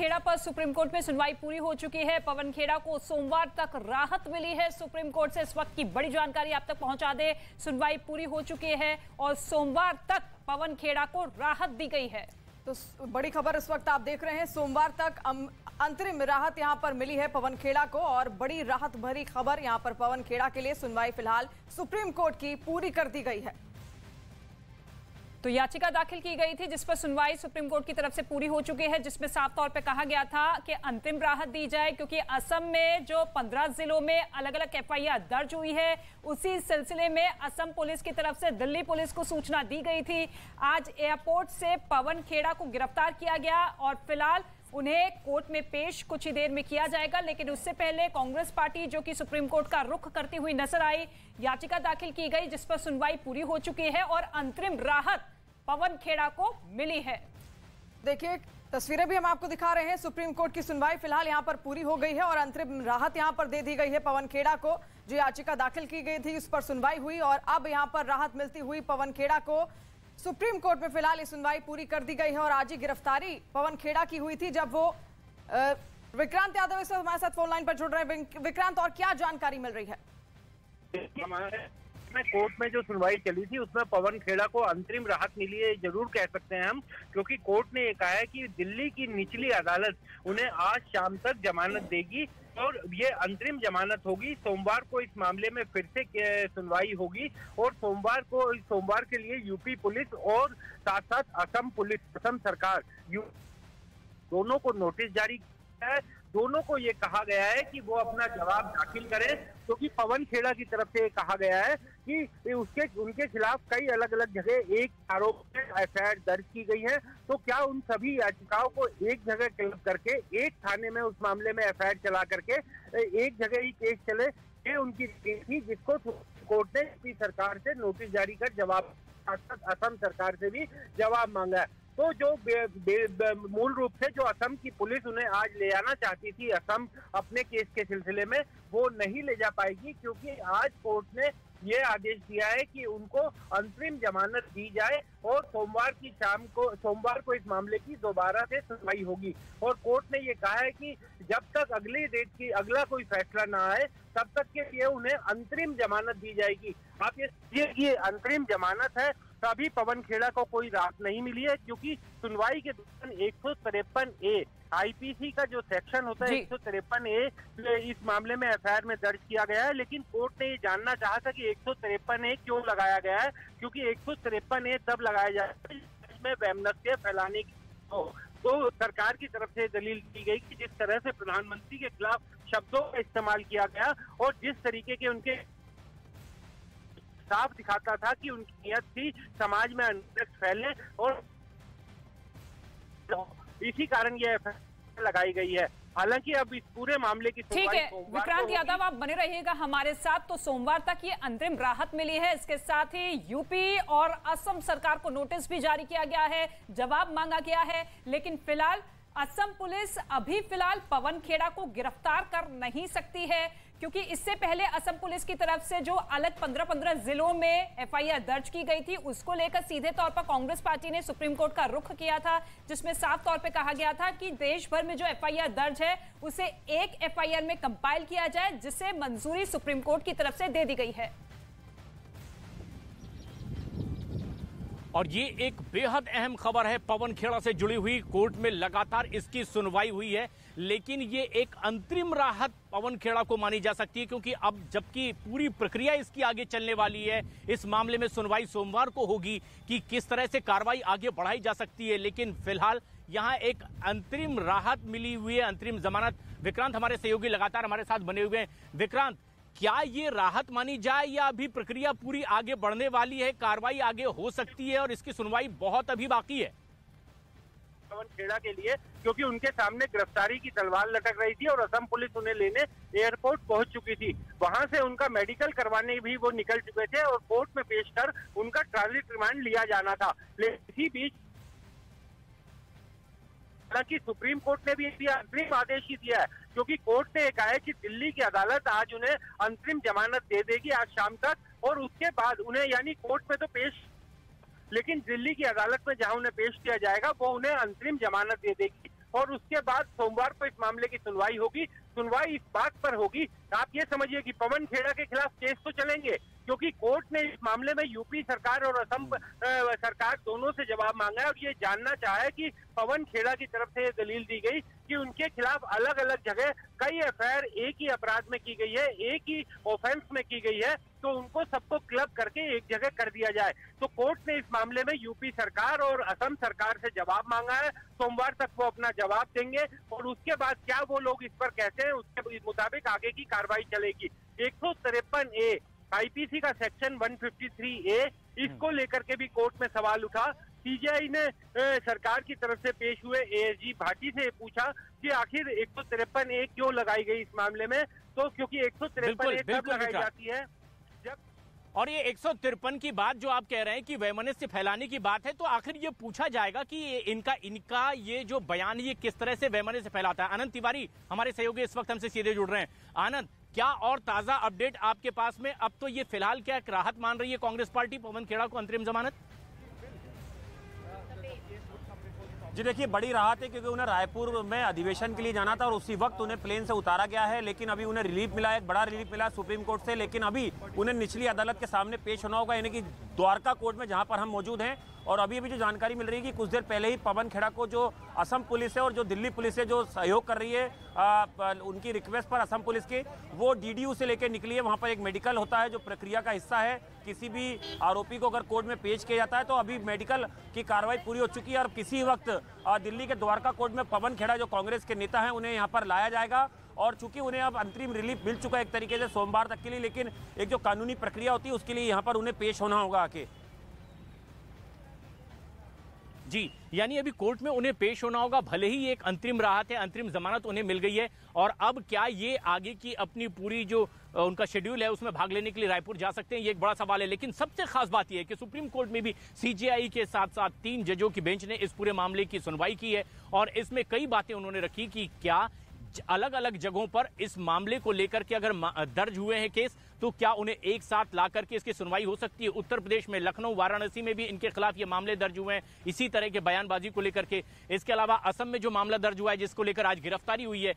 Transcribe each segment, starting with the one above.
खेड़ा पर supreme court में सुनवाई पूरी हो चुकी है। पवन खेड़ा को सोमवार तक राहत मिली है सुप्रीम कोर्ट से। इस वक्त की बड़ी जानकारी आप तक पहुंचा दे। सुनवाई पूरी हो चुकी है और सोमवार तक पवन खेड़ा को राहत दी गई है। तो बड़ी खबर इस वक्त आप देख रहे हैं, सोमवार तक अंतरिम राहत यहां पर मिली है पवन खेड़ा को। और बड़ी राहत भरी खबर यहां पर पवन खेड़ा के लिए सुनवाई फिलहाल सुप्रीम कोर्ट की पूरी कर दी गई है। तो याचिका दाखिल की गई थी जिस पर सुनवाई सुप्रीम कोर्ट की तरफ से पूरी हो चुकी है, जिसमें साफ तौर पे कहा गया था कि अंतरिम राहत दी जाए, क्योंकि असम में जो 15 जिलों में अलग अलग एफआईआर दर्ज हुई है, उसी सिलसिले में असम पुलिस की तरफ से दिल्ली पुलिस को सूचना दी गई थी। आज एयरपोर्ट से पवन खेड़ा को गिरफ्तार किया गया और फिलहाल उन्हें कोर्ट में पेश कुछ ही देर में किया जाएगा। लेकिन उससे पहले कांग्रेस पार्टी जो कि सुप्रीम कोर्ट का रुख करती हुई नजर आई, याचिका दाखिल की गई जिस पर सुनवाई पूरी हो चुकी है और अंतरिम राहत पवन खेड़ा को मिली है। देखिए तस्वीरें भी हम आपको दिखा रहे हैं। सुप्रीम कोर्ट की सुनवाई फिलहाल यहां पर पूरी हो गई है और अंतरिम राहत यहां पर दे दी गई है पवन खेड़ा को। जो याचिका दाखिल की गई थी उस पर सुनवाई हुई और अब यहां पर राहत मिलती हुई पवन खेड़ा को सुप्रीम कोर्ट में फिलहाल ये सुनवाई पूरी कर दी गई है। और आज ही गिरफ्तारी पवन खेड़ा की हुई थी जब वो विक्रांत यादव इस हमारे साथ फोन लाइन पर जुड़ रहे हैं। विक्रांत, और क्या जानकारी मिल रही है? कोर्ट में जो सुनवाई चली थी उसमें पवन खेड़ा को अंतरिम राहत मिली है, जरूर कह सकते हैं हम, क्योंकि कोर्ट ने ये कहा है कि दिल्ली की निचली अदालत उन्हें आज शाम तक जमानत देगी और ये अंतरिम जमानत होगी। सोमवार को इस मामले में फिर से सुनवाई होगी और सोमवार के लिए यूपी पुलिस और साथ साथ असम सरकार दोनों को नोटिस जारी किया है। दोनों को ये कहा गया है कि वो अपना जवाब दाखिल करें, क्योंकि पवन खेड़ा की तरफ से कहा गया है कि उनके खिलाफ कई अलग अलग जगह एक आरोप में एफआईआर दर्ज की गई है। तो क्या उन सभी याचिकाओं को एक जगह क्लब करके एक थाने में उस मामले में एफआईआर चला करके एक जगह ही केस चले, ये उनकी थी, जिसको कोर्ट ने यूपी सरकार से नोटिस जारी कर जवाब, असम सरकार से भी जवाब मांगा है। तो जो मूल रूप से जो असम की पुलिस उन्हें आज ले आना चाहती थी असम अपने केस के सिलसिले में, वो नहीं ले जा पाएगी, क्योंकि आज कोर्ट ने ये आदेश दिया है कि उनको अंतरिम जमानत दी जाए और सोमवार को इस मामले की दोबारा से सुनवाई होगी। और कोर्ट ने ये कहा है कि जब तक अगला कोई फैसला ना आए तब तक के लिए उन्हें अंतरिम जमानत दी जाएगी। आप ये अंतरिम जमानत है, तभी पवन खेड़ा को कोई राहत नहीं मिली है, क्योंकि सुनवाई के दौरान 153A आईपीसी का जो सेक्शन होता है 153A इस मामले में एफआईआर में दर्ज किया गया है। लेकिन कोर्ट ने ये जानना चाहा था कि 153A क्यों लगाया गया है, क्योंकि 153A तब लगाया जाता है जिसमें वैमनस्य फैलाने की तो सरकार की तरफ से दलील दी गई कि जिस तरह से प्रधानमंत्री के खिलाफ शब्दों का इस्तेमाल किया गया और जिस तरीके के उनके साफ दिखाता था कि उनकी नियत थी समाज में अनरेस्ट फैले, और इसी कारण ये एफआईआर लगाई गई है। हालांकि अब इस पूरे मामले की ठीक है विक्रांत यादव, आप बने रहिएगा हमारे साथ। तो सोमवार तक ये अंतरिम राहत मिली है, इसके साथ ही यूपी और असम सरकार को नोटिस भी जारी किया गया है, जवाब मांगा गया है। लेकिन फिलहाल असम पुलिस अभी फिलहाल पवन खेड़ा को गिरफ्तार कर नहीं सकती है, क्योंकि इससे पहले असम पुलिस की तरफ से जो अलग 15 जिलों में एफआईआर दर्ज की गई थी, उसको लेकर सीधे तौर पर कांग्रेस पार्टी ने सुप्रीम कोर्ट का रुख किया था, जिसमें साफ तौर पे कहा गया था कि देश भर में जो एफआईआर दर्ज है उसे एक एफआईआर में कंपाइल किया जाए, जिसे मंजूरी सुप्रीम कोर्ट की तरफ से दे दी गई है। और ये एक बेहद अहम खबर है, पवन खेड़ा से जुड़ी हुई। कोर्ट में लगातार इसकी सुनवाई हुई है, लेकिन ये एक अंतरिम राहत पवन खेड़ा को मानी जा सकती है, क्योंकि अब जबकि पूरी प्रक्रिया इसकी आगे चलने वाली है, इस मामले में सुनवाई सोमवार को होगी कि किस तरह से कार्रवाई आगे बढ़ाई जा सकती है। लेकिन फिलहाल यहाँ एक अंतरिम राहत मिली हुई है, अंतरिम जमानत। विक्रांत हमारे सहयोगी लगातार हमारे साथ बने हुए हैं। विक्रांत, क्या ये राहत मानी जाए या अभी प्रक्रिया पूरी आगे बढ़ने वाली है, कार्रवाई आगे हो सकती है और इसकी सुनवाई बहुत अभी बाकी है? पवन खेड़ा के लिए, क्योंकि उनके सामने गिरफ्तारी की तलवार लटक रही थी और असम पुलिस उन्हें लेने एयरपोर्ट पहुंच चुकी थी। वहां से उनका मेडिकल करवाने भी वो निकल चुके थे और कोर्ट में पेश कर उनका ट्रांजिट रिमांड लिया जाना था। लेकिन इसी बीच हालांकि सुप्रीम कोर्ट ने भी अंतरिम आदेश ही दिया है, क्योंकि कोर्ट ने कहा है कि दिल्ली की अदालत आज उन्हें अंतरिम जमानत दे देगी आज शाम तक, और उसके बाद उन्हें, यानी कोर्ट में तो पेश, लेकिन दिल्ली की अदालत में जहां उन्हें पेश किया जाएगा वो उन्हें अंतरिम जमानत दे देगी। और उसके बाद सोमवार को इस मामले की सुनवाई होगी। सुनवाई इस बात पर होगी, आप ये समझिए कि पवन खेड़ा के खिलाफ केस तो चलेंगे, क्योंकि कोर्ट ने इस मामले में यूपी सरकार और असम सरकार दोनों से जवाब मांगा है और ये जानना चाहा है कि पवन खेड़ा की तरफ से ये दलील दी गई कि उनके खिलाफ अलग अलग जगह कई एफआईआर एक ही अपराध में की गई है, एक ही ऑफेंस में की गई है, तो उनको सबको क्लब करके एक जगह कर दिया जाए। तो कोर्ट ने इस मामले में यूपी सरकार और असम सरकार से जवाब मांगा है। सोमवार तक वो अपना जवाब देंगे और उसके बाद क्या वो लोग इस पर कहते हैं उसके मुताबिक आगे की कार्रवाई चलेगी। 153A आईपीसी का सेक्शन 153A, इसको लेकर के भी कोर्ट में सवाल उठा। सीजीआई ने सरकार की तरफ से पेश हुए एएसजी भाटी से पूछा कि आखिर 153A क्यों लगाई गई इस मामले में, तो क्योंकि 153A तब लगाई जाती है जब, और ये 153 की बात जो आप कह रहे हैं कि वैमनस्य फैलाने की बात है, तो आखिर ये पूछा जाएगा कि इनका ये जो बयान ये किस तरह से वैमनस्य फैलाता है। आनंद तिवारी हमारे सहयोगी इस वक्त हमसे सीधे जुड़ रहे हैं। आनंद, क्या और ताजा अपडेट आपके पास में? अब तो ये फिलहाल क्या राहत मान रही है कांग्रेस पार्टी पवन खेड़ा को अंतरिम जमानत? जी देखिए, बड़ी राहत है क्योंकि उन्हें रायपुर में अधिवेशन के लिए जाना था और उसी वक्त उन्हें प्लेन से उतारा गया है, लेकिन अभी उन्हें रिलीफ मिला है, एक बड़ा रिलीफ मिला है सुप्रीम कोर्ट से। लेकिन अभी उन्हें निचली अदालत के सामने पेश होना होगा, यानी कि द्वारका कोर्ट में, जहां पर हम मौजूद हैं। और अभी अभी जो जानकारी मिल रही है कि कुछ देर पहले ही पवन खेड़ा को जो असम पुलिस है और जो दिल्ली पुलिस है जो सहयोग कर रही है उनकी रिक्वेस्ट पर असम पुलिस की, वो डीडीयू से लेकर निकली है। वहां पर एक मेडिकल होता है जो प्रक्रिया का हिस्सा है। किसी भी आरोपी को अगर कोर्ट में पेश किया जाता है तो अभी मेडिकल की कार्रवाई पूरी हो चुकी है और किसी वक्त दिल्ली के द्वारका कोर्ट में पवन खेड़ा जो कांग्रेस के नेता हैं उन्हें यहाँ पर लाया जाएगा। और चूंकि उन्हें अब अंतरिम रिलीफ मिल चुका है एक तरीके से सोमवार तक के लिए, लेकिन एक जो कानूनी प्रक्रिया होती है उसके लिए यहाँ पर उन्हें पेश होना होगा आके। जी, यानी अभी कोर्ट में उन्हें पेश होना होगा, भले ही एक अंतरिम राहत है, अंतरिम जमानत उन्हें मिल गई है। और अब क्या ये आगे की अपनी पूरी जो उनका शेड्यूल है उसमें भाग लेने के लिए रायपुर जा सकते हैं, ये एक बड़ा सवाल है। लेकिन सबसे खास बात यह है कि सुप्रीम कोर्ट में भी सीजेआई के साथ साथ 3 जजों की बेंच ने इस पूरे मामले की सुनवाई की है और इसमें कई बातें उन्होंने रखी कि क्या अलग अलग जगहों पर इस मामले को लेकर के अगर दर्ज हुए हैं केस, तो क्या उन्हें एक साथ ला करके इसकी सुनवाई हो सकती है। उत्तर प्रदेश में लखनऊ, वाराणसी में भी इनके खिलाफ ये मामले दर्ज हुए हैं इसी तरह के बयानबाजी को लेकर के। इसके अलावा असम में जो मामला दर्ज हुआ है जिसको लेकर आज गिरफ्तारी हुई है,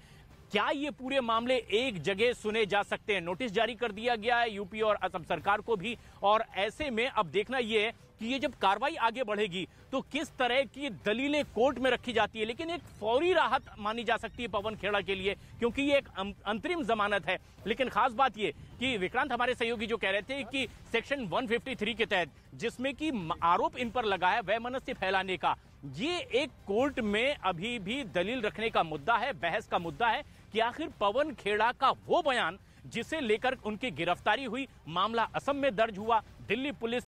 क्या ये पूरे मामले एक जगह सुने जा सकते हैं? नोटिस जारी कर दिया गया है यूपी और असम सरकार को भी। और ऐसे में अब देखना यह है कि ये जब कार्रवाई आगे बढ़ेगी तो किस तरह की दलीलें कोर्ट में रखी जाती है। लेकिन एक फौरी राहत मानी जा सकती है पवन खेड़ा के लिए, क्योंकि ये एक अंतरिम जमानत है। लेकिन खास बात ये कि विक्रांत हमारे सहयोगी जो कह रहे थे कि सेक्शन 153 के तहत जिसमें कि आरोप इन पर लगा है वैमनस्य फैलाने का, ये एक कोर्ट में अभी भी दलील रखने का मुद्दा है, बहस का मुद्दा है कि आखिर पवन खेड़ा का वो बयान जिसे लेकर उनकी गिरफ्तारी हुई, मामला असम में दर्ज हुआ, दिल्ली पुलिस